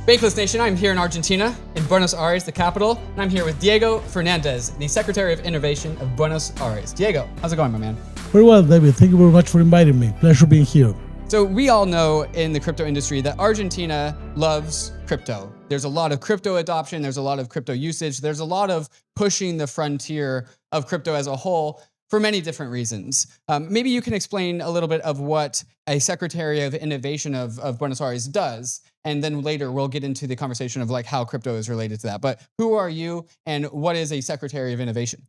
Bankless Nation, I'm here in Argentina, in Buenos Aires, the capital, and I'm here with Diego Fernandez, the Secretary of Innovation of Buenos Aires. Diego, how's it going, my man? Very well, David. Thank you very much for inviting me. Pleasure being here. So we all know in the crypto industry that Argentina loves crypto. There's a lot of crypto adoption, there's a lot of crypto usage, there's a lot of pushing the frontier of crypto as a whole for many different reasons. Maybe you can explain a little bit of what a Secretary of Innovation of Buenos Aires does, and then later we'll get into the conversation of like how crypto is related to that. But who are you and what is a Secretary of Innovation?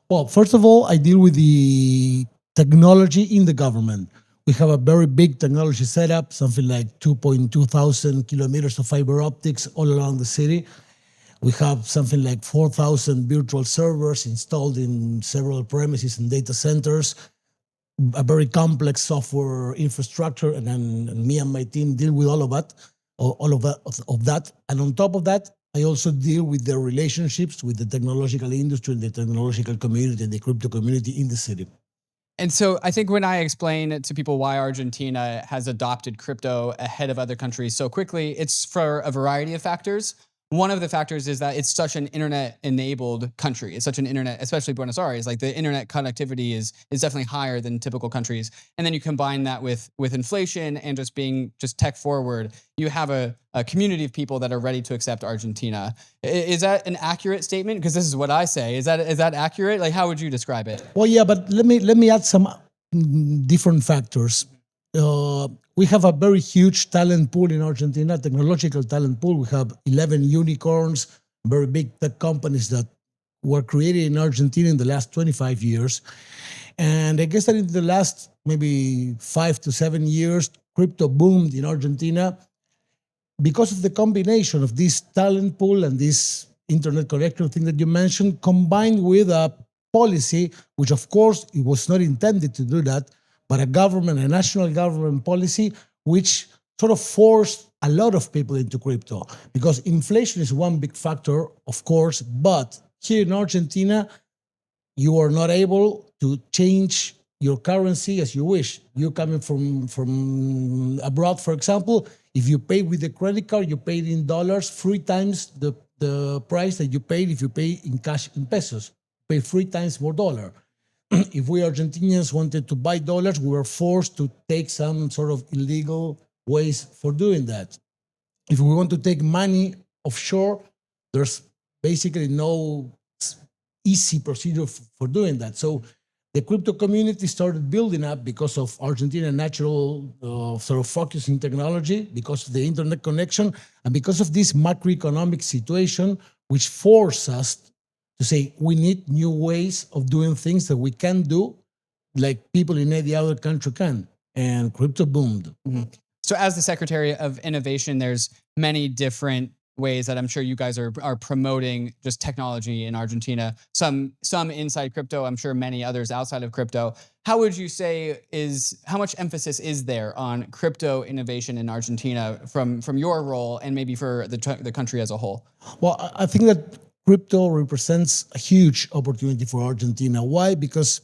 Well, first of all, I deal with the technology in the government. We have a very big technology setup, something like 2.2 thousand kilometers of fiber optics all around the city. We have something like 4,000 virtual servers installed in several premises and data centers, a very complex software infrastructure, and then me and my team deal with all of that. And on top of that, I also deal with the relationships with the technological industry and the technological community and the crypto community in the city. And so I think when I explain to people why Argentina has adopted crypto ahead of other countries so quickly, it's for a variety of factors. One of the factors is that it's such an internet-enabled country. It's such an internet, especially Buenos Aires, like the internet connectivity is definitely higher than typical countries. And then you combine that with inflation and just being tech forward, you have a community of people that are ready to accept Argentina. Is that an accurate statement? Because this is what I say. Is that accurate? Like, how would you describe it? Well, yeah, but let me add some different factors. We have a very huge talent pool in Argentina, technological talent pool. We have 11 unicorns, very big tech companies that were created in Argentina in the last 25 years. And I guess that in the last maybe 5 to 7 years, crypto boomed in Argentina because of the combination of this talent pool and this internet connector thing that you mentioned, combined with a policy, which of course it was not intended to do that, but a national government policy, which sort of forced a lot of people into crypto. Because inflation is one big factor, of course, but here in Argentina, you are not able to change your currency as you wish. You're coming from abroad, for example, if you pay with a credit card, you paid in dollars 3 times the price that you paid if you pay in cash in pesos. Pay 3 times more dollar. If we Argentinians wanted to buy dollars, we were forced to take some sort of illegal ways for doing that. If we want to take money offshore, there's basically no easy procedure for doing that. So the crypto community started building up because of Argentina's natural sort of focus in technology, because of the internet connection, and because of this macroeconomic situation, which forced us to say we need new ways of doing things that we can do like people in any other country can. And crypto boomed. Mm-hmm. So as the Secretary of Innovation, there's many different ways that I'm sure you guys are promoting just technology in Argentina. Some inside crypto, I'm sure many others outside of crypto. How would you say how much emphasis is there on crypto innovation in Argentina from your role and maybe for the country as a whole? Well, I think that crypto represents a huge opportunity for Argentina. Why? Because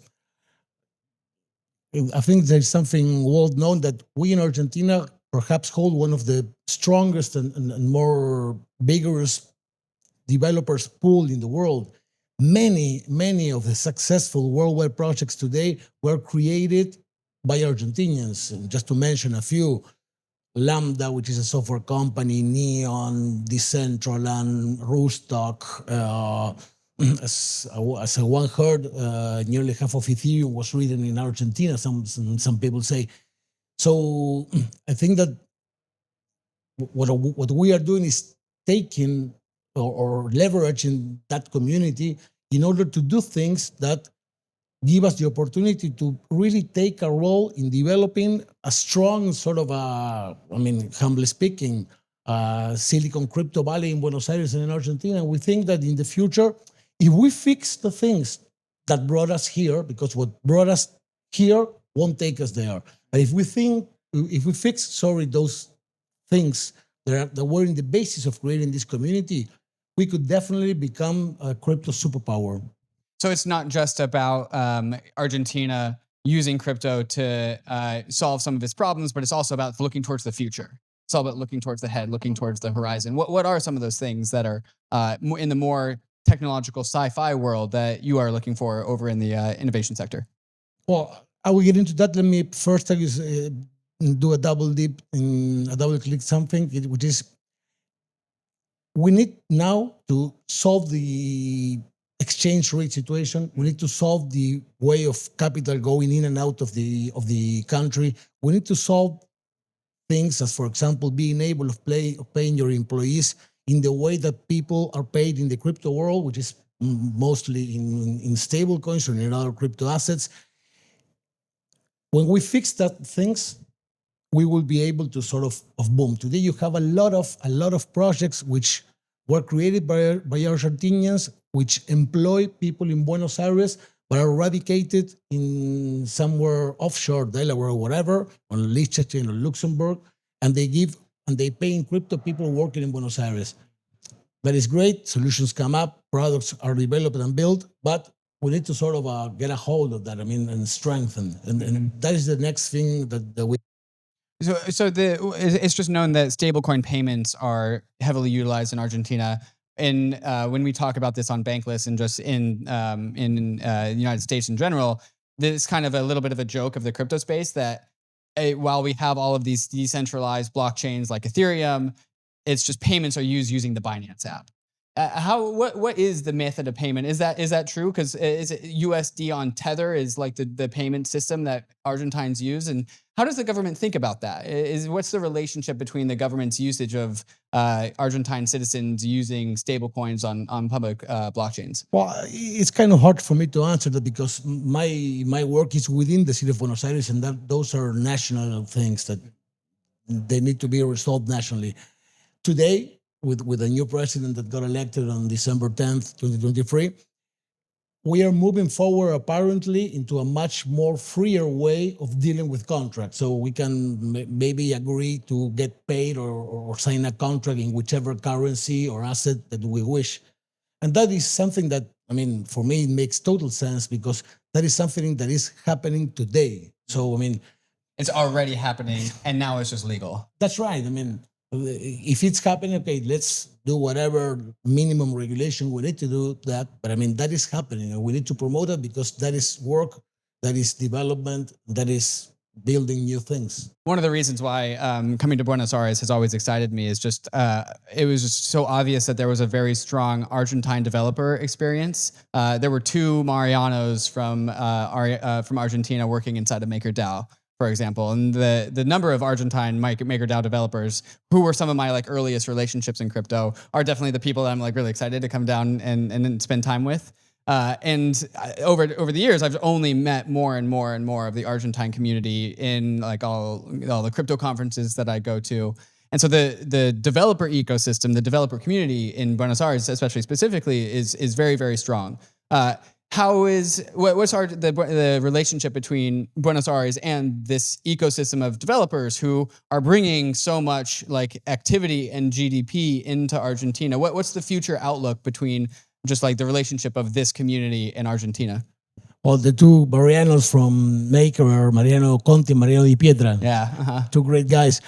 I think there's something well known that we in Argentina perhaps hold one of the strongest and more vigorous developers pool in the world. Many of the successful worldwide projects today were created by Argentinians. And just to mention a few, Lambda, which is a software company, Neon, Decentralized, Rostock. As one heard, nearly half of Ethereum was written in Argentina, some people say. So I think that what we are doing is taking or leveraging that community in order to do things that give us the opportunity to really take a role in developing a strong sort of humbly speaking, Silicon Crypto Valley in Buenos Aires and in Argentina. We think that in the future, if we fix the things that brought us here, because what brought us here won't take us there. But if we fix those things that were in the basis of creating this community, we could definitely become a crypto superpower. So it's not just about Argentina using crypto to solve some of its problems, but it's also about looking towards the future. It's all about looking towards the head, looking towards the horizon. What are some of those things that are in the more technological sci-fi world that you are looking for over in the innovation sector? Well, I will get into that. Let me first tell you, do a double dip in a double click something, which is we need now to solve the exchange rate situation. We need to solve the way of capital going in and out of the country. We need to solve things as, for example, being able of paying your employees in the way that people are paid in the crypto world, which is mostly in stable coins or in other crypto assets. When we fix that things, we will be able to sort of boom. Today, you have a lot of projects which were created by Argentinians, which employ people in Buenos Aires, but are eradicated in somewhere offshore, Delaware or whatever, on Liechtenstein or Luxembourg, and they pay in crypto people working in Buenos Aires. That is great. Solutions come up, products are developed and built, but we need to sort of get a hold of that. I mean, and strengthen, and that is the next thing that we. So it's just known that stablecoin payments are heavily utilized in Argentina. And when we talk about this on Bankless and just in the United States in general, this is kind of a little bit of a joke of the crypto space that while we have all of these decentralized blockchains like Ethereum, it's just payments are used using the Binance app. What is the method of payment? Is that true? Because is it USD on Tether is like the payment system that Argentines use, and how does the government think about that? What's the relationship between the government's usage of Argentine citizens using stablecoins on public blockchains? Well, it's kind of hard for me to answer that because my work is within the city of Buenos Aires, and those are national things that they need to be resolved nationally. Today, with a new president that got elected on December 10th, 2023, we are moving forward apparently into a much more freer way of dealing with contracts. So we can maybe agree to get paid or sign a contract in whichever currency or asset that we wish. And that is something that, I mean, for me, it makes total sense because that is something that is happening today. So, I mean, it's already happening and now it's just legal. That's right. I mean, if it's happening, okay, let's do whatever minimum regulation we need to do that. But I mean, that is happening and we need to promote it because that is work, that is development, that is building new things. One of the reasons why coming to Buenos Aires has always excited me is just, it was just so obvious that there was a very strong Argentine developer experience. There were two Marianos from Argentina working inside of MakerDAO, for example, and the number of Argentine MakerDAO developers who were some of my like earliest relationships in crypto are definitely the people that I'm like really excited to come down and spend time with. And over the years, I've only met more and more and more of the Argentine community in like all the crypto conferences that I go to. And so the developer ecosystem, the developer community in Buenos Aires, especially specifically, is very, very strong. What's the relationship between Buenos Aires and this ecosystem of developers who are bringing so much like activity and GDP into Argentina? What's the future outlook between just like the relationship of this community in Argentina? Well, the two Marianos from Maker are Mariano Conti and Mariano Di Pietra. Yeah. Two great guys.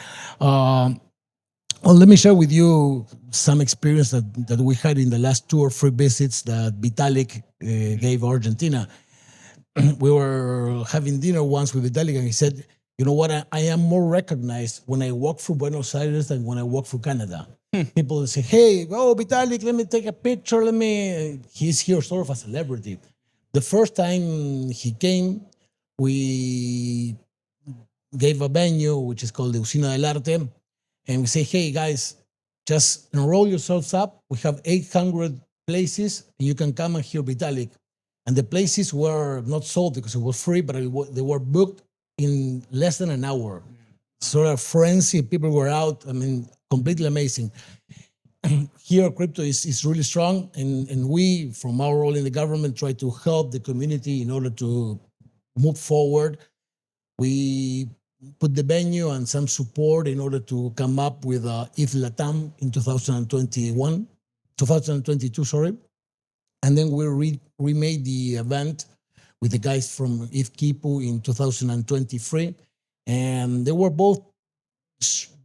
Well, let me share with you some experience that we had in the last 2 or 3 visits that Vitalik gave Argentina. We were having dinner once with Vitalik and he said, you know what, I am more recognized when I walk through Buenos Aires than when I walk through Canada. People say, hey, Vitalik, let me take a picture. He's here sort of a celebrity. The first time he came, we gave a venue, which is called the Usina del Arte. And we say, hey, guys, just enroll yourselves up. We have 800 places, and you can come and hear Vitalik. And the places were not sold because it was free, but they were booked in less than an hour. Sort of frenzy. People were out. I mean, completely amazing. Here, crypto is really strong. And we, from our role in the government, try to help the community in order to move forward. We put the venue and some support in order to come up with ETH Latam in 2022, sorry. And then we remade the event with the guys from ETH Kipu in 2023. And they were both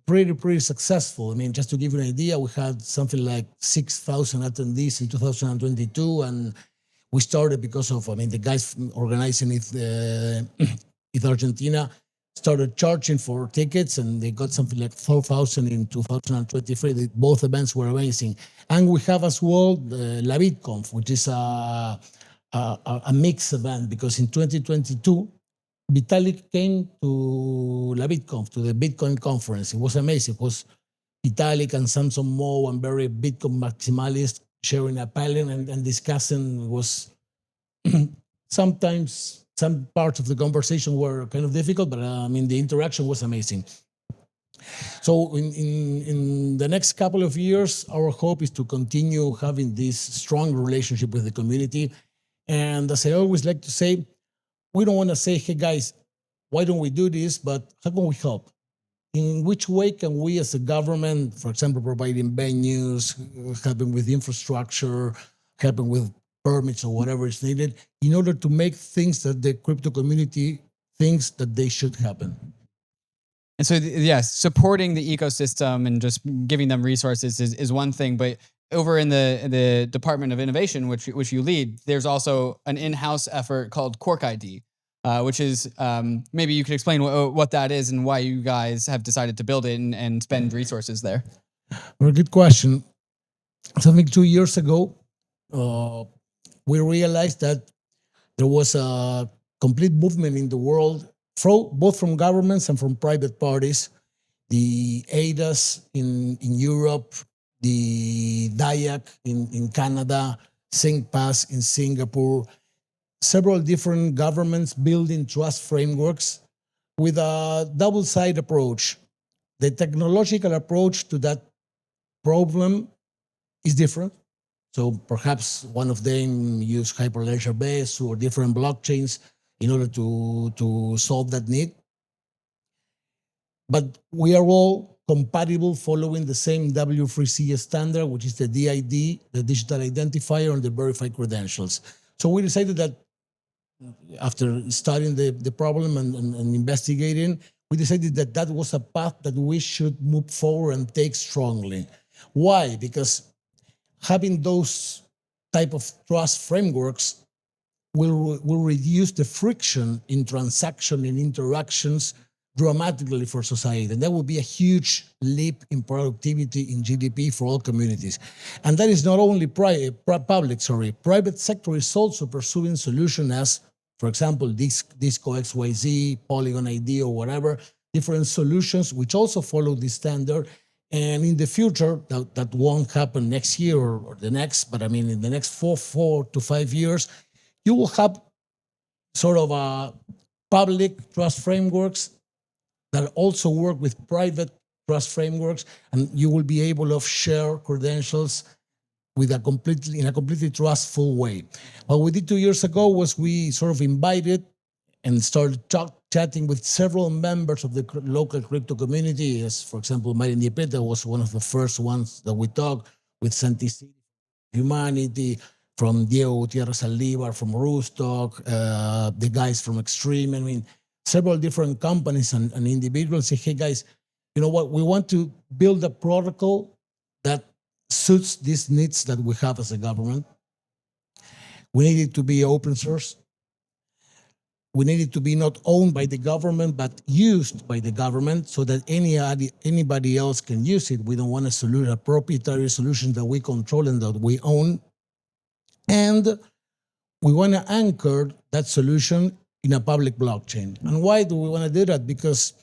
pretty successful. I mean, just to give you an idea, we had something like 6,000 attendees in 2022, and we started because of, I mean, the guys organizing it, with Argentina started charging for tickets, and they got something like 4,000 in 2023. Both events were amazing. And we have as well La BitConf, which is a mixed event, because in 2022, Vitalik came to La BitConf, to the Bitcoin conference. It was amazing. It was Vitalik and Samson Moe and very Bitcoin maximalists sharing a panel and discussing. It was sometimes some parts of the conversation were kind of difficult, but I mean, the interaction was amazing. So in the next couple of years, our hope is to continue having this strong relationship with the community. And as I always like to say, we don't want to say, hey guys, why don't we do this? But how can we help? In which way can we as a government, for example, providing venues, helping with infrastructure, helping with permits or whatever is needed, in order to make things that the crypto community thinks that they should happen? And so, yes, supporting the ecosystem and just giving them resources is one thing, but over in the Department of Innovation, which you lead, there's also an in-house effort called QuarkID, which is, maybe you could explain what that is and why you guys have decided to build it and spend resources there. Very good question. Something 2 years ago, we realized that there was a complete movement in the world, both from governments and from private parties. The ADAS in Europe, the DIAC in Canada, SyncPass in Singapore, several different governments building trust frameworks with a double-sided approach. The technological approach to that problem is different. So perhaps one of them use Hyperledger-based or different blockchains in order to solve that need. But we are all compatible following the same W3C standard, which is the DID, the digital identifier, and the verified credentials. So we decided that after studying the problem and investigating, we decided that that was a path that we should move forward and take strongly. Why? Because having those type of trust frameworks will reduce the friction in transaction and interactions dramatically for society. And that will be a huge leap in productivity in GDP for all communities. And that is not only private sector is also pursuing solutions as, for example, Disco XYZ, Polygon ID, or whatever, different solutions which also follow this standard. And in the future, that won't happen next year or the next, but I mean, in the next 4 to 5 years, you will have sort of a public trust frameworks that also work with private trust frameworks, and you will be able to share credentials in a completely trustful way. What we did 2 years ago was we sort of invited and started chatting with several members of the local crypto community. As, for example, Marin Diepeta was one of the first ones that we talked with, Santi Humanity, from Diego Gutierrez Aldivar, from Roostalk, the guys from Extreme. I mean, several different companies and individuals say, hey guys, you know what, we want to build a protocol that suits these needs that we have as a government. We need it to be open source. We need it to be not owned by the government, but used by the government so that anybody else can use it. We don't want a proprietary solution that we control and that we own. And we want to anchor that solution in a public blockchain. And why do we want to do that? Because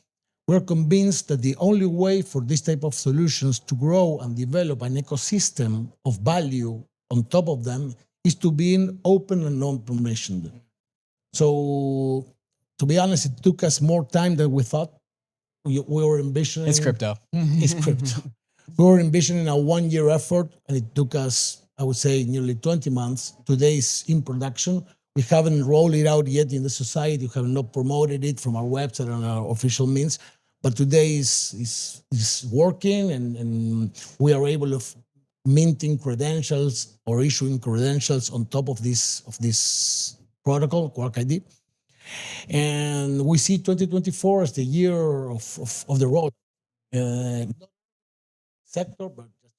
we're convinced that the only way for this type of solutions to grow and develop an ecosystem of value on top of them is to be open and non-permissioned. So, to be honest, it took us more time than we thought. We were envisioning... It's crypto. It's crypto. We were envisioning a 1-year effort, and it took us, I would say, nearly 20 months. Today is in production. We haven't rolled it out yet in the society. We have not promoted it from our website and our official means. But today is working, and we are able to minting credentials or issuing credentials on top of this protocol, QuarkID. And we see 2024 as the year of the road. Not sector, but just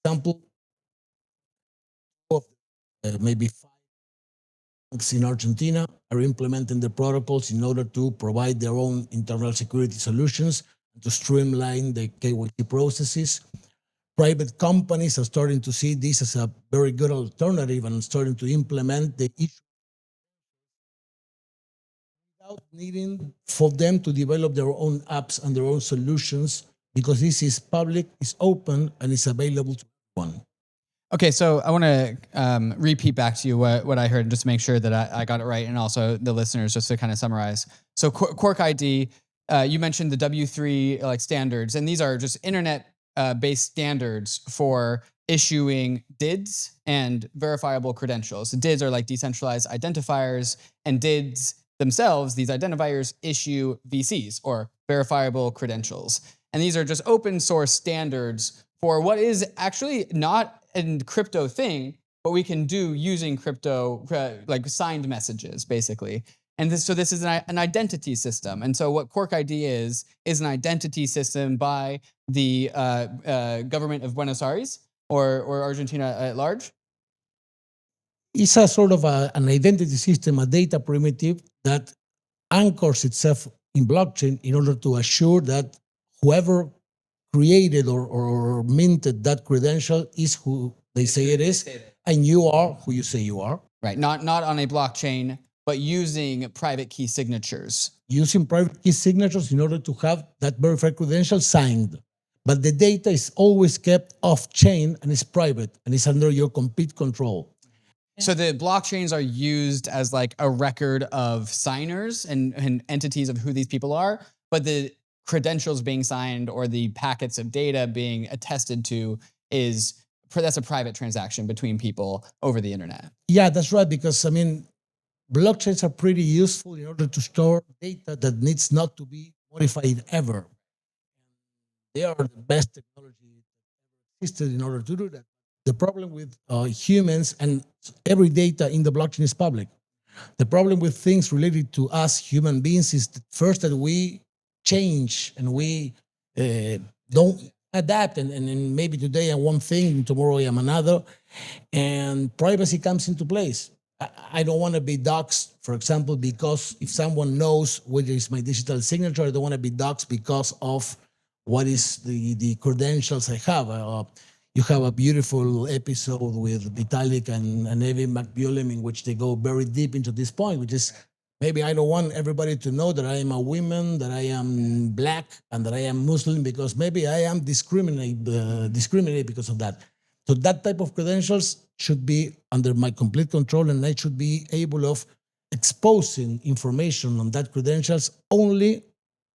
example of maybe 5 banks in Argentina are implementing the protocols in order to provide their own internal security solutions to streamline the KYC processes. Private companies are starting to see this as a very good alternative and starting to implement the issue without needing for them to develop their own apps and their own solutions, because this is public, it's open, and it's available to everyone. Okay, so I want to repeat back to you what I heard, just to make sure that I got it right, and also the listeners, just to kind of summarize. So QuarkID, you mentioned the W3 like standards, and these are just internet-based standards for issuing DIDs and verifiable credentials. DIDs are like decentralized identifiers, and DIDs themselves, these identifiers, issue VCs, or verifiable credentials. And these are just open source standards for what is actually not a crypto thing, but we can do using crypto, like signed messages, basically. And so this is an identity system. And so what QuarkID is an identity system by the government of Buenos Aires or Argentina at large. It's a sort of an identity system, a data primitive that anchors itself in blockchain in order to assure that whoever created or minted that credential is who they say it is, and you are who you say you are. Right, not on a blockchain, but using private key signatures. Using private key signatures in order to have that verified credential signed. But the data is always kept off-chain and is private and is under your complete control. So the blockchains are used as like a record of signers and entities of who these people are, but the credentials being signed or the packets of data being attested to that's a private transaction between people over the internet. Yeah, that's right. Because I mean, blockchains are pretty useful in order to store data that needs not to be modified ever. They are the best technology that existed in order to do that. The problem with humans and every data in the blockchain is public. The problem with things related to us human beings is first that we change and we don't adapt, and maybe today I'm one thing, tomorrow I'm another, and privacy comes into place. I don't want to be doxxed, for example, because if someone knows what is my digital signature, I don't want to be doxxed because of what is the credentials I have. You have a beautiful episode with Vitalik and Evan McBullem in which they go very deep into this point, which is maybe I don't want everybody to know that I am a woman, that I am black, and that I am Muslim, because maybe I am discriminated because of that. So that type of credentials should be under my complete control, and I should be able of exposing information on that credentials only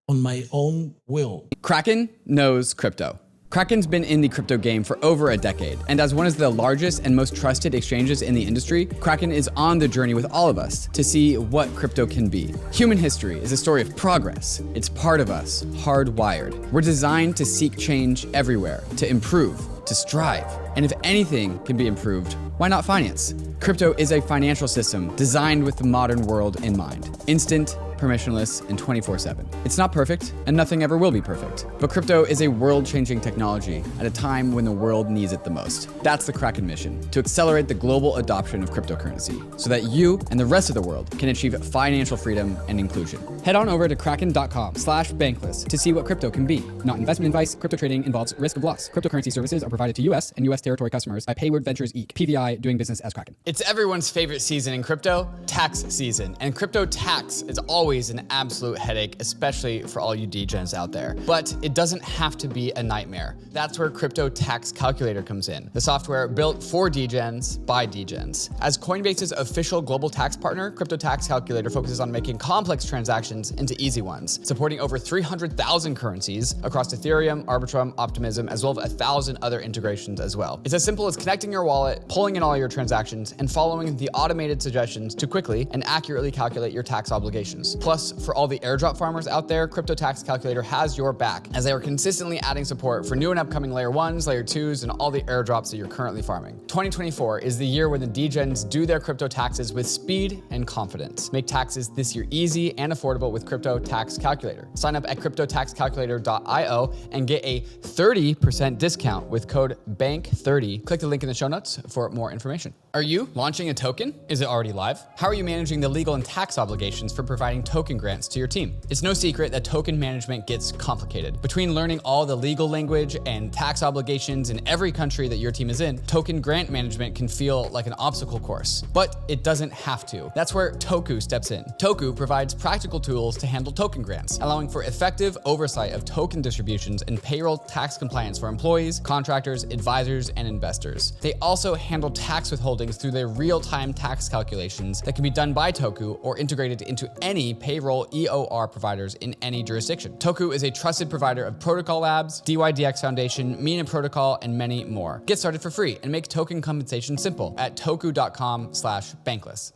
on my own will. Kraken knows crypto. Kraken's been in the crypto game for over a decade, and as one of the largest and most trusted exchanges in the industry, Kraken is on the journey with all of us to see what crypto can be. Human history is a story of progress. It's part of us, hardwired. We're designed to seek change everywhere, to improve, to strive. And if anything can be improved, why not finance? Crypto is a financial system designed with the modern world in mind. Instant, permissionless, and 24/7. It's not perfect, and nothing ever will be perfect. But crypto is a world-changing technology at a time when the world needs it the most. That's the Kraken mission, to accelerate the global adoption of cryptocurrency so that you and the rest of the world can achieve financial freedom and inclusion. Head on over to kraken.com/bankless to see what crypto can be. Not investment advice. Crypto trading involves risk of loss. Cryptocurrency services are provided to U.S. and U.S. territory customers by Payward Ventures Inc., PVI, doing business as Kraken. It's everyone's favorite season in crypto, tax season. And crypto tax is always an absolute headache, especially for all you degens out there. But it doesn't have to be a nightmare. That's where Crypto Tax Calculator comes in, the software built for degens by degens. As Coinbase's official global tax partner, Crypto Tax Calculator focuses on making complex transactions into easy ones, supporting over 300,000 currencies across Ethereum, Arbitrum, Optimism, as well as 1,000 other integrations as well. It's as simple as connecting your wallet, pulling in all your transactions, and following the automated suggestions to quickly and accurately calculate your tax obligations. Plus, for all the airdrop farmers out there, Crypto Tax Calculator has your back, as they are consistently adding support for new and upcoming layer 1s, layer 2s, and all the airdrops that you're currently farming. 2024 is the year when the degens do their crypto taxes with speed and confidence. Make taxes this year easy and affordable with Crypto Tax Calculator. Sign up at cryptotaxcalculator.io and get a 30% discount with code BANK30. Click the link in the show notes for more information. Are you launching a token? Is it already live? How are you managing the legal and tax obligations for providing token grants to your team? It's no secret that token management gets complicated. Between learning all the legal language and tax obligations in every country that your team is in, token grant management can feel like an obstacle course, but it doesn't have to. That's where TOKU steps in. TOKU provides practical tools to handle token grants, allowing for effective oversight of token distributions and payroll tax compliance for employees, contractors, advisors, and investors. They also handle tax withholdings through their real-time tax calculations that can be done by TOKU or integrated into any payroll EOR providers in any jurisdiction. TOKU is a trusted provider of Protocol Labs, DYDX Foundation, Mina Protocol, and many more. Get started for free and make token compensation simple at toku.com/bankless.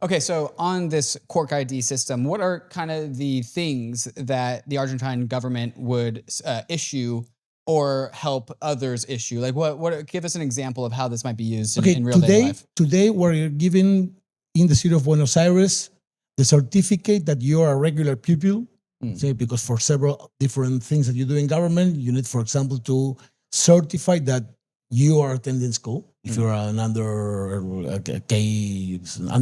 Okay, so on this QuarkID system, what are kind of the things that the Argentine government would issue or help others issue? Like what give us an example of how this might be used in real day life. Today we're giving in the city of Buenos Aires the certificate that you are a regular pupil. Say, because for several different things that you do in government, you need, for example, to certify that you are attending school. If you're an under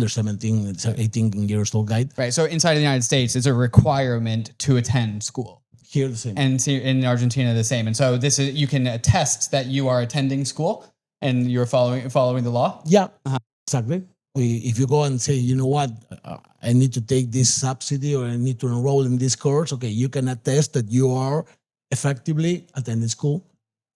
17, 18 years old guy. Right. So inside of the United States, it's a requirement to attend school. Here the same. And in Argentina the same. And so this is, you can attest that you are attending school and you're following the law. Yeah, exactly. If you go and say, you know what, I need to take this subsidy or I need to enroll in this course, okay, you can attest that you are effectively attending school.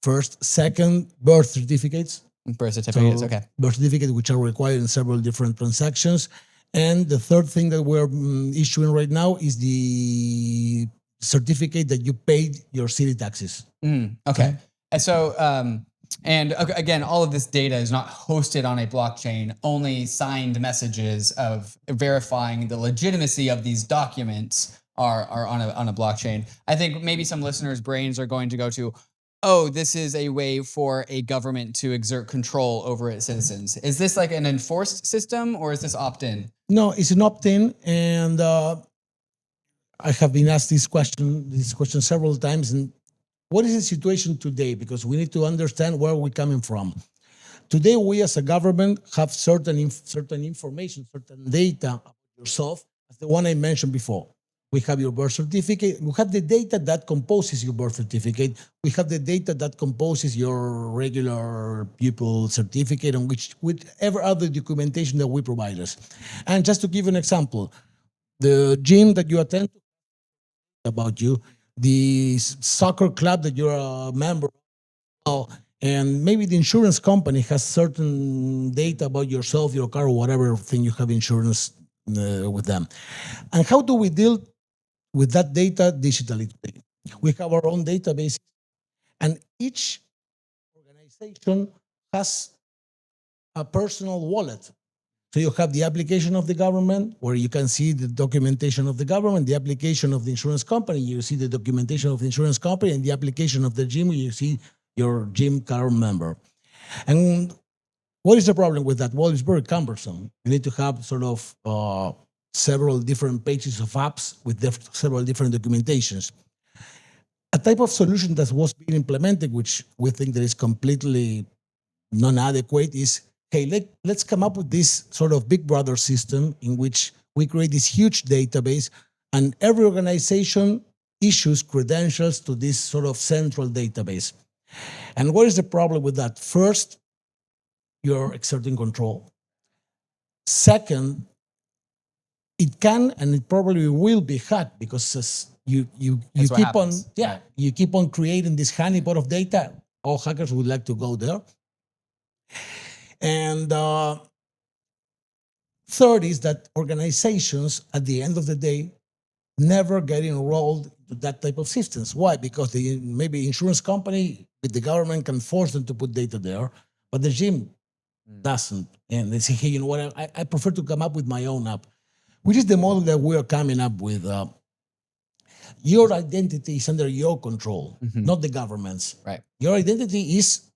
First, second, birth certificates. Birth certificates, So, okay. Birth certificates, which are required in several different transactions. And the third thing that we're issuing right now is the certificate that you paid your city taxes. Okay. And so, again, all of this data is not hosted on a blockchain, only signed messages of verifying the legitimacy of these documents are on a blockchain. I think maybe some listeners' brains are going to go to, oh, this is a way for a government to exert control over its citizens. Is this like an enforced system or is this opt-in? No, it's an opt-in, and I have been asked this question several times. And what is the situation today? Because we need to understand where we're coming from. Today, we as a government have certain information, certain data about yourself, as the one I mentioned before. We have your birth certificate. We have the data that composes your birth certificate. We have the data that composes your regular pupil certificate, and whatever other documentation that we provide us. And just to give an example, the gym that you attend about you, the soccer club that you're a member of, and maybe the insurance company has certain data about yourself, your car, or whatever thing you have insurance with them. And how do we deal with that data digitally today? We have our own database, and each organization has a personal wallet. So you have the application of the government, where you can see the documentation of the government, the application of the insurance company, you see the documentation of the insurance company, and the application of the gym, you see your gym card member. And what is the problem with that? Well, it's very cumbersome. You need to have sort of several different pages of apps with several different documentations. A type of solution that was being implemented, which we think that is completely non-adequate, is, hey, let's come up with this sort of big brother system in which we create this huge database, and every organization issues credentials to this sort of central database. And what is the problem with that? First, you're exerting control. Second, it can and it probably will be hacked, because you keep on you keep on creating this honeypot of data. All hackers would like to go there. And third is that organizations, at the end of the day, never get enrolled to that type of systems. Why? Because maybe insurance company with the government can force them to put data there, but the gym doesn't. And they say, hey, you know what? I prefer to come up with my own app. which is the model that we are coming up with. Your identity is under your control, not the government's. Right. Your identity is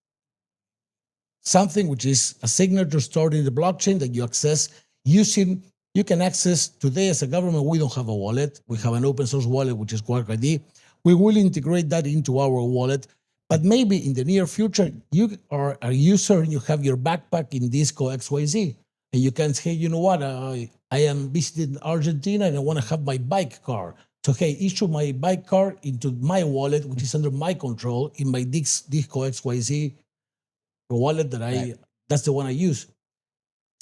something which is a signature stored in the blockchain that you access using. You can access today as a government. We don't have a wallet. We have an open source wallet, which is QuarkID. We will integrate that into our wallet. But maybe in the near future, you are a user and you have your backpack in Disco XYZ. And you can say, you know what, I am visiting Argentina and I want to have my bike card. So, hey, issue my bike card into my wallet, which is under my control, in my Disco XYZ wallet that's the one I use.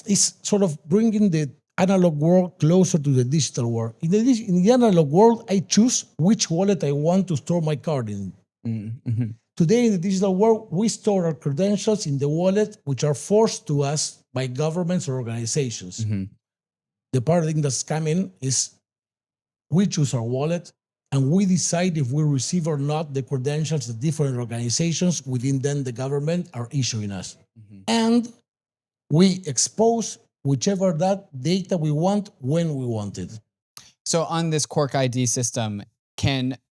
It's sort of bringing the analog world closer to the digital world. In the analog world, I choose which wallet I want to store my card in. Mm-hmm. Today, in the digital world, we store our credentials in the wallet, which are forced to us by governments or organizations. The paradigm that's coming is we choose our wallet and we decide if we receive or not the credentials that different organizations within then the government are issuing us. And we expose whichever that data we want when we want it. So on this QuarkID system,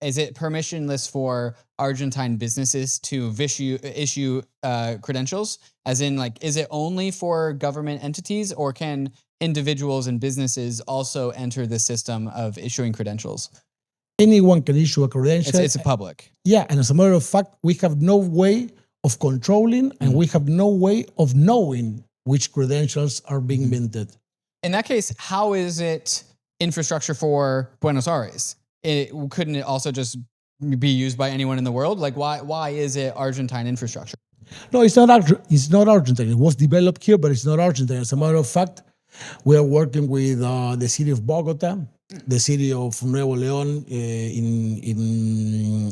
is it permissionless for Argentine businesses to issue credentials? As in, like, is it only for government entities, or can individuals and businesses also enter the system of issuing credentials? Anyone can issue a credential. It's a public. Yeah, and as a matter of fact, we have no way of controlling and we have no way of knowing which credentials are being minted. In that case, how is it infrastructure for Buenos Aires? Couldn't it also just be used by anyone in the world? Like, why is it Argentine infrastructure? No, it's not Argentine. It was developed here, but it's not Argentine. As a matter of fact, we are working with the city of Bogota, the city of Nuevo León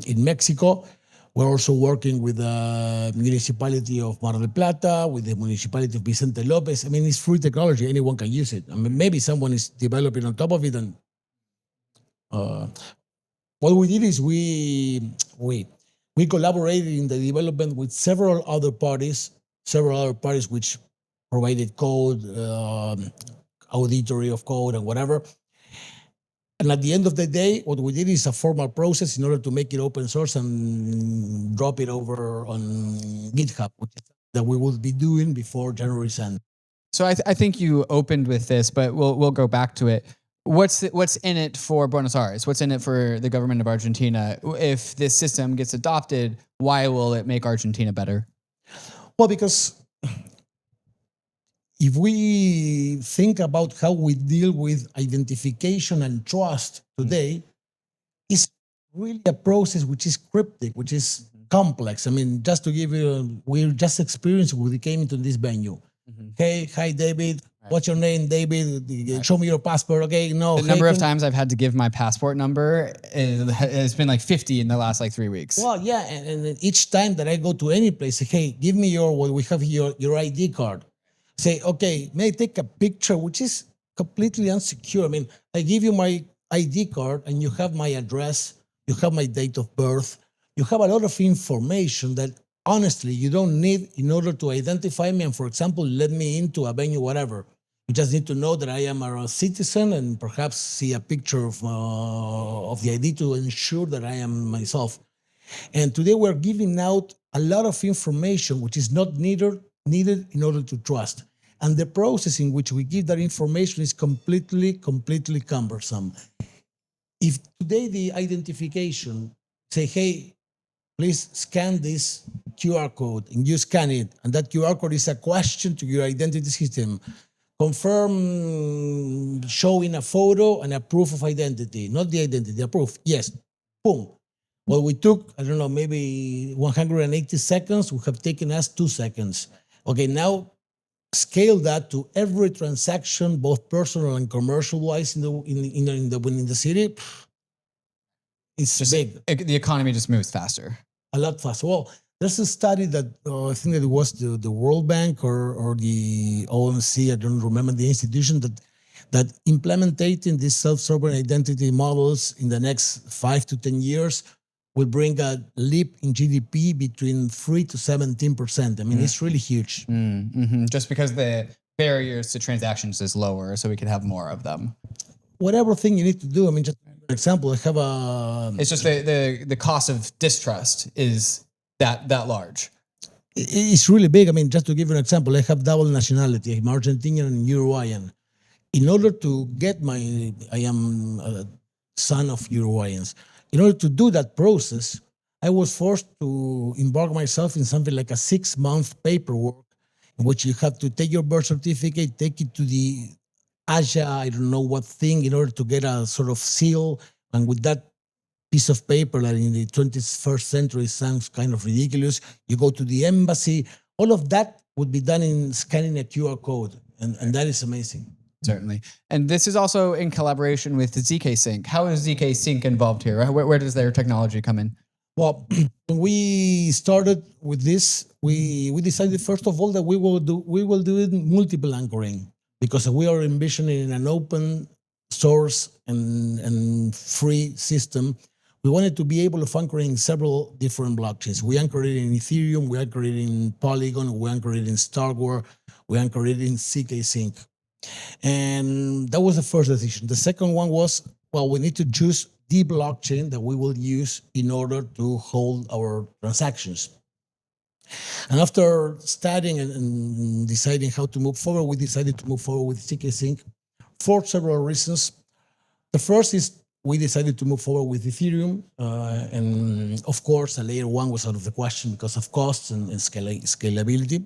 in Mexico. We're also working with the municipality of Mar del Plata, with the municipality of Vicente Lopez. I mean, it's free technology. Anyone can use it. I mean, maybe someone is developing on top of it. And what we did is we collaborated in the development with several other parties which provided code, auditory of code and whatever. And at the end of the day, what we did is a formal process in order to make it open source and drop it over on GitHub, which that we will be doing before January 10th. So I think you opened with this, but we'll go back to it. What's in it for Buenos Aires? What's in it for the government of Argentina? If this system gets adopted, why will it make Argentina better? Well, because if we think about how we deal with identification and trust today, it's really a process which is cryptic, which is complex. I mean, just to give you, we're just experienced when we came into this venue. Hey, hi, David. Right. What's your name, David? Right. Show me your passport. Okay, no. The number of times I've had to give my passport number, it's been like 50 in the last 3 weeks. Well, yeah, and each time that I go to any place, say, hey, give me we have your ID card. Say, okay, may I take a picture, which is completely unsecure. I mean, I give you my ID card and you have my address, you have my date of birth, you have a lot of information that honestly you don't need in order to identify me and, for example, let me into a venue, whatever. You just need to know that I am a citizen and perhaps see a picture of the ID to ensure that I am myself. And today we're giving out a lot of information which is not needed in order to trust. And the process in which we give that information is completely cumbersome. If today the identification say, hey, please scan this QR code, and you scan it, and that QR code is a question to your identity system. Confirm showing a photo and a proof of identity, not the identity, a proof. Yes, boom. Well, we took, I don't know, maybe 180 seconds. We have taken us 2 seconds. Okay, now scale that to every transaction, both personal and commercial-wise in the city. It's just big. The economy just moves faster. A lot faster. Well, there's a study that I think that it was the World Bank or the OMC, I don't remember the institution, that implementing these self-sovereign identity models in the next 5 to 10 years will bring a leap in GDP between 3 to 17%. I mean, it's really huge. Just because the barriers to transactions is lower, so we can have more of them. Whatever thing you need to do, I mean, just for example, I have a... It's just the cost of distrust is that large. It's really big. I mean, just to give you an example, I have double nationality. I'm Argentinian and Uruguayan. In order to get I am a son of Uruguayans. In order to do that process, I was forced to embark myself in something like a 6-month paperwork in which you have to take your birth certificate, take it to the ASHA, I don't know what thing, in order to get a sort of seal. And with that piece of paper that in the 21st century sounds kind of ridiculous, you go to the embassy. All of that would be done in scanning a QR code. And that is amazing. Certainly. And this is also in collaboration with ZK Sync. How is ZK Sync involved here? Where does their technology come in? Well, when we started with this, we decided first of all that we will do it multiple anchoring, because we are envisioning an open source and free system. We wanted to be able to anchor in several different blockchains. We anchored it in Ethereum, we anchored it in Polygon, we anchored it in Starware, we anchored it in ZK Sync. And that was the first decision. The second one was, well, we need to choose the blockchain that we will use in order to hold our transactions. And after studying and deciding how to move forward, we decided to move forward with ZK Sync for several reasons. The first is we decided to move forward with Ethereum. And of course, a layer one was out of the question because of costs and scalability.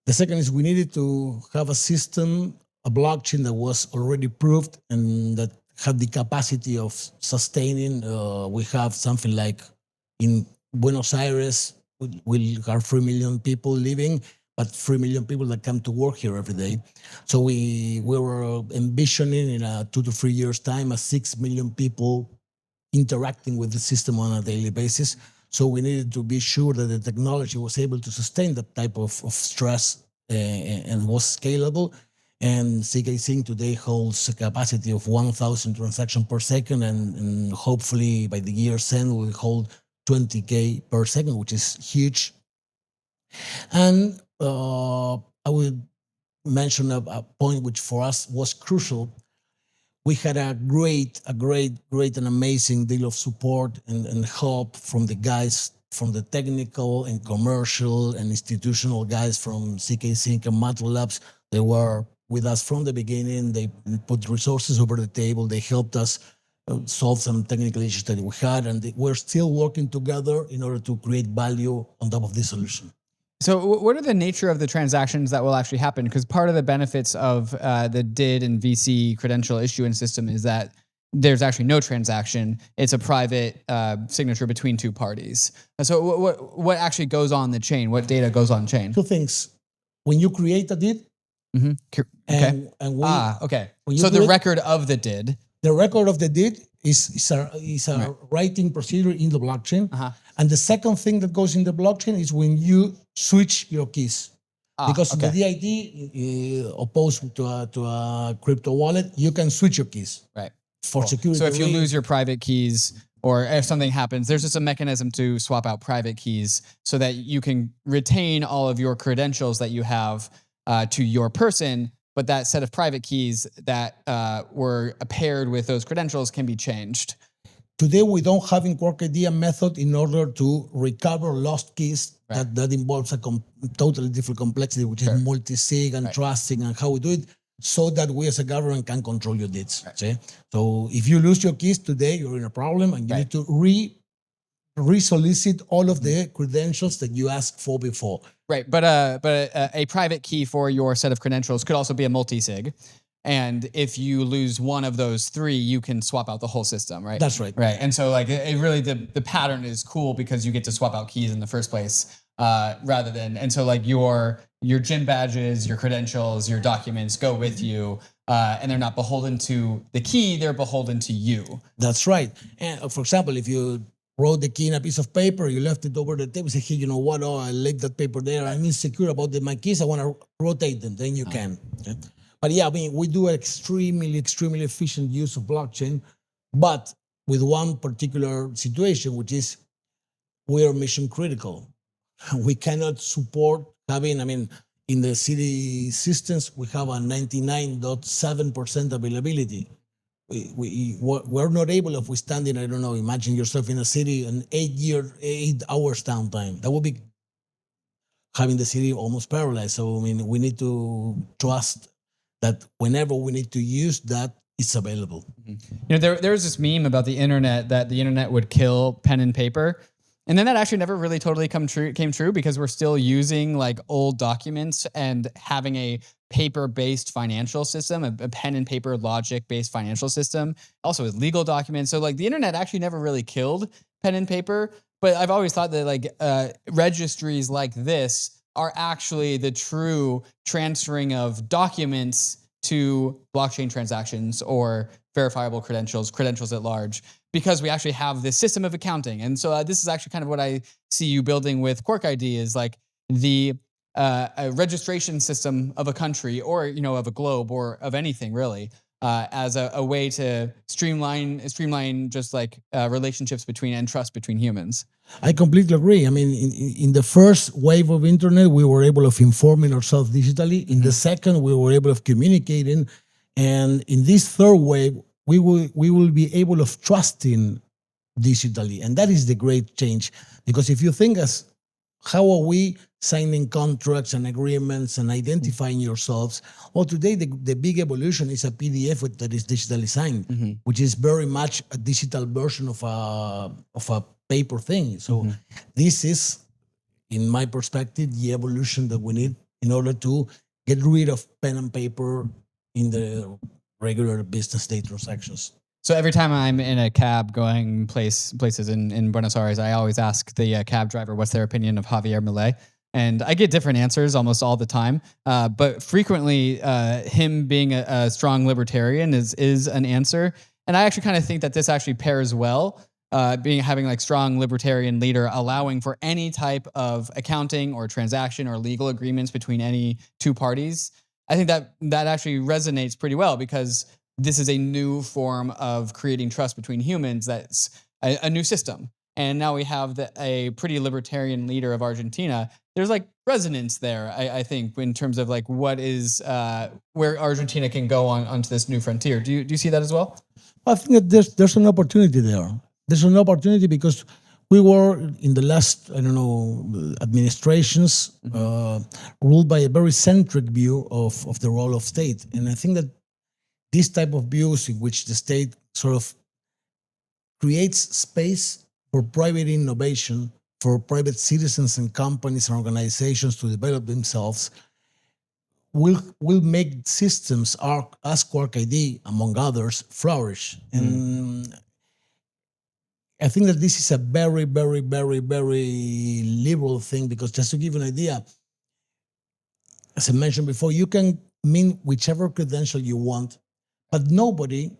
The second is we needed to have a system, a blockchain that was already proved and that had the capacity of sustaining. We have something like in Buenos Aires, we have 3 million people living, but 3 million people that come to work here every day. So we were envisioning in a 2 to 3 years time, 6 million people interacting with the system on a daily basis. So we needed to be sure that the technology was able to sustain that type of stress and was scalable. And ZK Sync today holds a capacity of 1,000 transactions per second, and hopefully by the year's end we'll hold 20K per second, which is huge. And I would mention a point which for us was crucial. We had a great and amazing deal of support and help from the guys, from the technical and commercial and institutional guys from ZK Sync and MANTLE Labs. They were with us from the beginning. They put resources over the table. They helped us solve some technical issues that we had, and we're still working together in order to create value on top of this solution. So what are the nature of the transactions that will actually happen? Because part of the benefits of the DID and VC credential issuance system is that there's actually no transaction. It's a private signature between two parties. So what actually goes on the chain? What data goes on chain? Two things. When you create a DID, okay. Okay. So the record of the DID. The record of the DID is a writing procedure in the blockchain. And the second thing that goes in the blockchain is when you switch your keys. Because the DID, opposed to a crypto wallet, you can switch your keys. Right. For security. So if you lose your private keys, or if something happens, there's just a mechanism to swap out private keys so that you can retain all of your credentials that you have to your person, but that set of private keys that were paired with those credentials can be changed. Today, we don't have in QuarkID a method in order to recover lost keys. That involves a totally different complexity, which is multi-sig and trusting and how we do it, so that we as a government can control your DIDs. Okay? So if you lose your keys today, you're in a problem, and you need to re-solicit all of the credentials that you asked for before. Right, but a private key for your set of credentials could also be a multi-sig. And if you lose one of those three, you can swap out the whole system, right? That's right. Right, and so like it really, the pattern is cool because you get to swap out keys in the first place rather than, and so like your gym badges, your credentials, your documents go with you and they're not beholden to the key, they're beholden to you. That's right. And for example, if you wrote the key in a piece of paper, you left it over the table, say, hey, you know what, I left that paper there, I'm insecure about my keys, I want to rotate them, then you can. Okay? But yeah, I mean, we do an extremely efficient use of blockchain, but with one particular situation, which is we are mission critical. We cannot support having, I mean, In the city systems, we have a 99.7% availability. We're not able of withstanding, I don't know, imagine yourself in a city, an 8 hours downtime. That would be having the city almost paralyzed. So, I mean, we need to trust that whenever we need to use that, it's available. You know, there was this meme about the internet that the internet would kill pen and paper. And then that actually never really totally came true because we're still using like old documents and having a paper-based financial system, a pen and paper logic-based financial system, also with legal documents. So like the internet actually never really killed pen and paper, but I've always thought that like registries like this are actually the true transferring of documents to blockchain transactions or verifiable credentials at large, because we actually have this system of accounting. And so this is actually kind of what I see you building with QuarkID is like the a registration system of a country or, you know, of a globe or of anything really, as a way to streamline just like relationships between and trust between humans. I completely agree. I mean, in the first wave of internet, we were able of informing ourselves digitally. In the second, we were able of communicating, and in this third wave, we will be able of trusting digitally, and that is the great change. Because if you think as how are we signing contracts and agreements and identifying yourselves? Well, today the big evolution is a PDF that is digitally signed, which is very much a digital version of a paper thing. So this is, in my perspective, the evolution that we need in order to get rid of pen and paper in the regular business day transactions. So every time I'm in a cab going places in Buenos Aires, I always ask the cab driver what's their opinion of Javier Milei. And I get different answers almost all the time. But frequently, him being a strong libertarian is an answer. And I actually kind of think that this actually pairs well, having like strong libertarian leader, allowing for any type of accounting or transaction or legal agreements between any two parties. I think that actually resonates pretty well because this is a new form of creating trust between humans. That's a new system. And now we have a pretty libertarian leader of Argentina. There's like resonance there, I think, in terms of like what is where Argentina can go onto this new frontier. Do you see that as well? I think that there's an opportunity there. There's an opportunity because we were in the last, I don't know, administrations ruled by a very centric view of the role of state. And I think that this type of views in which the state sort of creates space for private innovation, for private citizens and companies and organizations to develop themselves, will make systems as QuarkID, among others, flourish. And I think that this is a very, very, very, very liberal thing because just to give you an idea, as I mentioned before, you can mint whichever credential you want, but nobody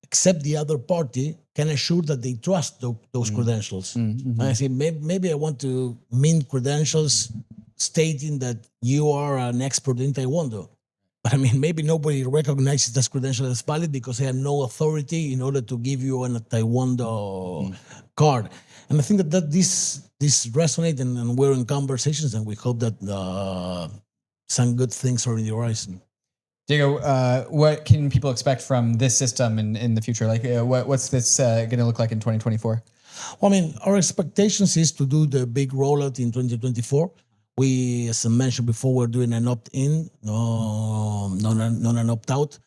except the other party can assure that they trust those credentials. And I say, maybe I want to mint credentials stating that you are an expert in Taekwondo. But I mean, maybe nobody recognizes that credential as valid because they have no authority in order to give you a Taekwondo card. And I think that this resonates, and we're in conversations, and we hope that some good things are in the horizon. Diego, what can people expect from this system in the future? Like, what's this going to look like in 2024? Well, I mean, our expectations is to do the big rollout in 2024. We, as I mentioned before, we're doing an opt-in, not an opt-out.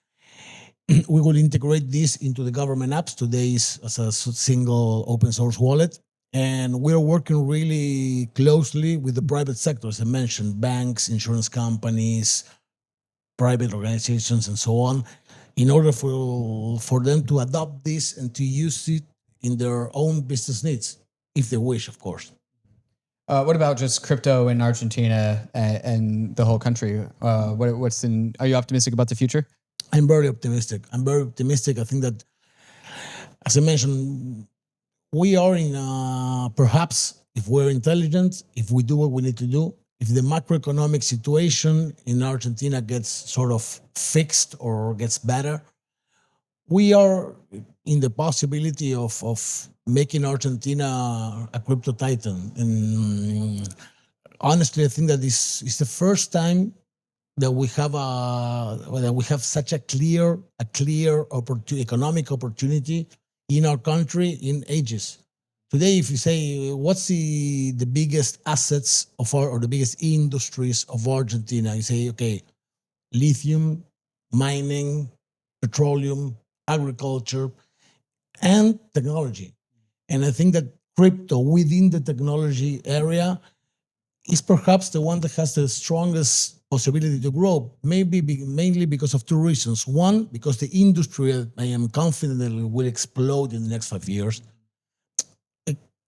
We will integrate this into the government apps today as a single open source wallet. And we're working really closely with the private sector, as I mentioned, banks, insurance companies, private organizations, and so on, in order for them to adopt this and to use it in their own business needs, if they wish, of course. What about just crypto in Argentina and the whole country? Are you optimistic about the future? I'm very optimistic. I think that, as I mentioned, we are in perhaps, if we're intelligent, if we do what we need to do, if the macroeconomic situation in Argentina gets sort of fixed or gets better, we are in the possibility of making Argentina a crypto titan. And honestly, I think that this is the first time that we have such a clear economic opportunity in our country in ages. Today, if you say what's the biggest assets of or the biggest industries of Argentina, you say, okay, lithium, mining, petroleum, agriculture, and technology. And I think that crypto within the technology area is perhaps the one that has the strongest possibility to grow, mainly because of two reasons. One, because the industry, I am confident that it will explode in the next 5 years.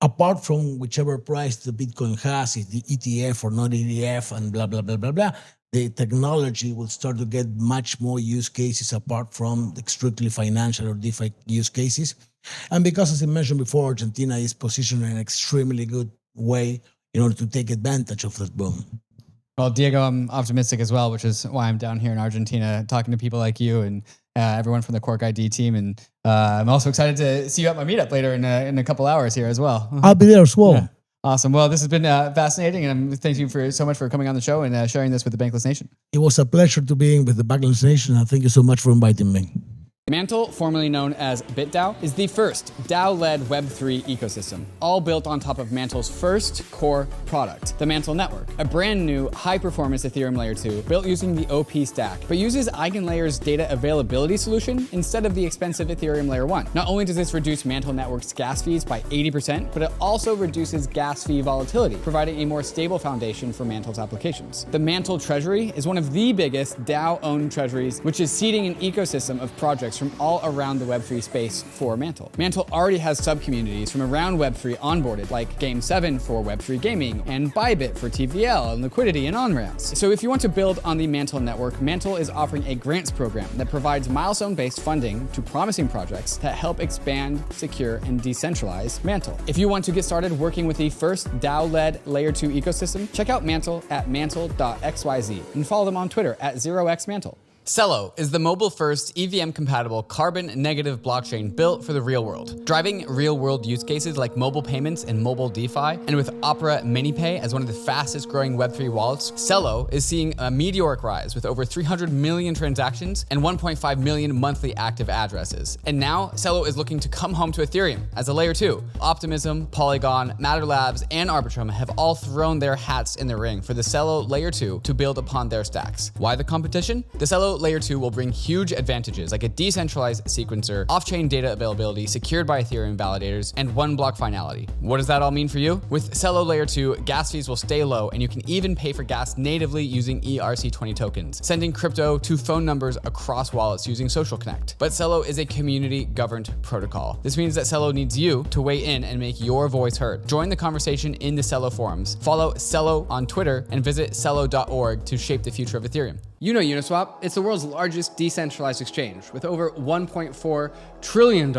Apart from whichever price the Bitcoin has, is the ETF or not ETF and blah, blah, blah, blah, blah, the technology will start to get much more use cases apart from the strictly financial or DeFi use cases. And because, as I mentioned before, Argentina is positioned in an extremely good way in order to take advantage of that boom. Well, Diego, I'm optimistic as well, which is why I'm down here in Argentina talking to people like you and everyone from the QuarkID team. And I'm also excited to see you at my meetup later in a couple hours here as well. I'll be there as well. Yeah. Awesome. Well, this has been fascinating, and thank you so much for coming on the show and sharing this with the Bankless Nation. It was a pleasure to be with the Bankless Nation, and thank you so much for inviting me. MANTLE, formerly known as BitDAO, is the first DAO-led Web3 ecosystem, all built on top of MANTLE's first core product, the MANTLE Network, a brand new high-performance Ethereum Layer 2 built using the OP stack, but uses EigenLayer's data availability solution instead of the expensive Ethereum Layer 1. Not only does this reduce MANTLE Network's gas fees by 80%, but it also reduces gas fee volatility, providing a more stable foundation for MANTLE's applications. The MANTLE Treasury is one of the biggest DAO-owned treasuries, which is seeding an ecosystem of projects from all around the Web3 space for MANTLE. MANTLE already has sub-communities from around Web3 onboarded, like Game7 for Web3 gaming, and Bybit for TVL and liquidity and on-ramps. So if you want to build on the MANTLE network, MANTLE is offering a grants program that provides milestone-based funding to promising projects that help expand, secure, and decentralize MANTLE. If you want to get started working with the first DAO-led Layer 2 ecosystem, check out MANTLE at mantle.xyz and follow them on Twitter at 0xmantle. CELO is the mobile-first, EVM-compatible, carbon-negative blockchain built for the real world, driving real-world use cases like mobile payments and mobile DeFi. And with Opera MiniPay as one of the fastest-growing Web3 wallets, CELO is seeing a meteoric rise with over 300 million transactions and 1.5 million monthly active addresses. And now, CELO is looking to come home to Ethereum as a Layer 2. Optimism, Polygon, Matter Labs, and Arbitrum have all thrown their hats in the ring for the CELO Layer 2 to build upon their stacks. Why the competition? The CELO Layer 2 will bring huge advantages like a decentralized sequencer, off-chain data availability secured by Ethereum validators, and one-block finality. What does that all mean for you? With CELO Layer 2, gas fees will stay low, and you can even pay for gas natively using ERC20 tokens, sending crypto to phone numbers across wallets using Social Connect. But CELO is a community-governed protocol. This means that CELO needs you to weigh in and make your voice heard. Join the conversation in the CELO forums, follow CELO on Twitter, and visit celo.org to shape the future of Ethereum. You know Uniswap, it's the world's largest decentralized exchange with over $1.4 trillion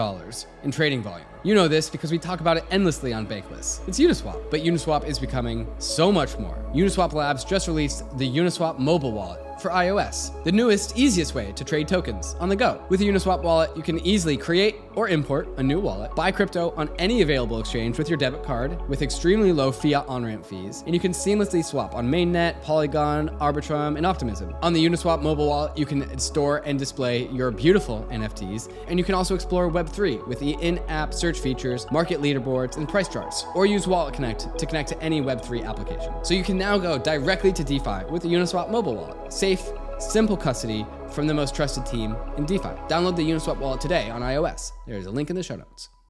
in trading volume. You know this because we talk about it endlessly on Bankless. It's Uniswap, but Uniswap is becoming so much more. Uniswap Labs just released the Uniswap mobile wallet for iOS, the newest, easiest way to trade tokens on the go. With the Uniswap wallet, you can easily create or import a new wallet, buy crypto on any available exchange with your debit card with extremely low fiat on-ramp fees, and you can seamlessly swap on Mainnet, Polygon, Arbitrum, and Optimism. On the Uniswap mobile wallet, you can store and display your beautiful NFTs, and you can also explore Web3 with the in-app search features, market leaderboards, and price charts, or use Wallet Connect to connect to any Web3 application. So you can now go directly to DeFi with the Uniswap mobile wallet. Safe, simple custody from the most trusted team in DeFi. Download the Uniswap wallet today on iOS. There's a link in the show notes.